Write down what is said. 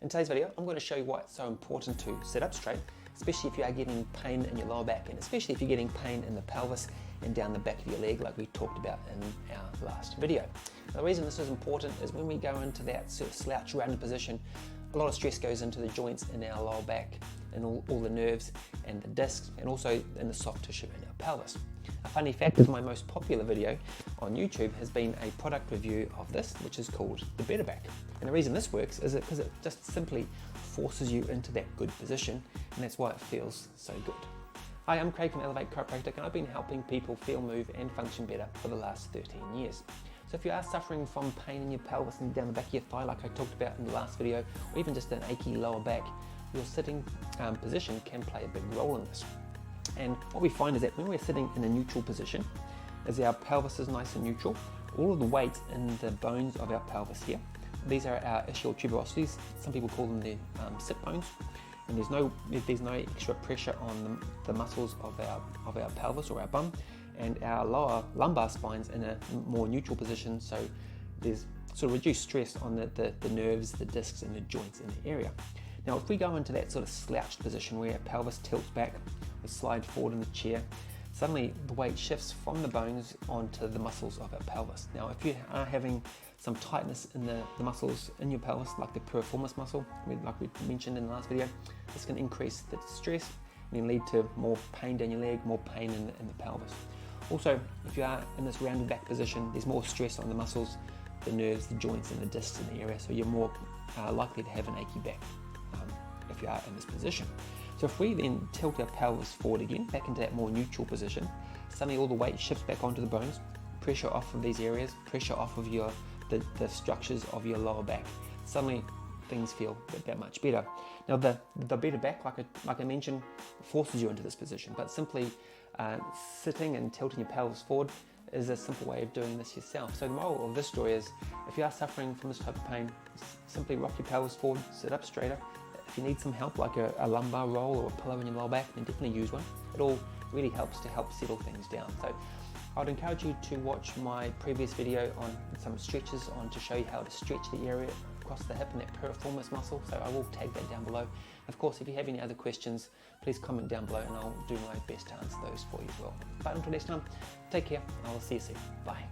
In today's video, I'm going to show you why it's so important to sit up straight, especially if you are getting pain in your lower back, and especially if you're getting pain in the pelvis and down the back of your leg like we talked about in our last video. Now, the reason this is important is when we go into that sort of slouch rounded position, a lot of stress goes into the joints in our lower back and all the nerves and the discs, and also in the soft tissue in our pelvis. A funny fact is my most popular video on YouTube has been a product review of this, which is called the Better Back. And the reason this works is because it just simply forces you into that good position, and that's why it feels so good. Hi, I'm Craig from Elevate Chiropractic, and I've been helping people feel, move and function better for the last 13 years. So if you are suffering from pain in your pelvis and down the back of your thigh like I talked about in the last video, or even just an achy lower back, your sitting position can play a big role in this. And what we find is that when we're sitting in a neutral position, as our pelvis is nice and neutral, all of the weight in the bones of our pelvis here, these are our ischial tuberosities, some people call them the sit bones, and there's no extra pressure on the muscles of our pelvis or our bum, and our lower lumbar spine's in a more neutral position, so there's sort of reduced stress on the nerves, the discs and the joints in the area. Now if we go into that sort of slouched position where our pelvis tilts back, we slide forward in the chair, suddenly the weight shifts from the bones onto the muscles of our pelvis. Now if you are having some tightness in the muscles in your pelvis, like the piriformis muscle, like we mentioned in the last video, this can increase the stress and then lead to more pain down your leg, more pain in the pelvis. Also, if you are in this rounded back position, there's more stress on the muscles, the nerves, the joints and the discs in the area, so you're more likely to have an achy back if you are in this position. So if we then tilt our pelvis forward again, back into that more neutral position, suddenly all the weight shifts back onto the bones, pressure off of these areas, pressure off of the structures of your lower back. Suddenly things feel that much better. Now the better back, like I mentioned, forces you into this position, but simply sitting and tilting your pelvis forward is a simple way of doing this yourself. So the moral of this story is, if you are suffering from this type of pain, simply rock your pelvis forward, sit up straighter. If you need some help, like a lumbar roll or a pillow in your lower back, then definitely use one. It all really helps to help settle things down. So I would encourage you to watch my previous video on some stretches to show you how to stretch the area across the hip and that piriformis muscle. So I will tag that down below. Of course, if you have any other questions, please comment down below and I'll do my best to answer those for you as well. But until next time, take care and I will see you soon. Bye.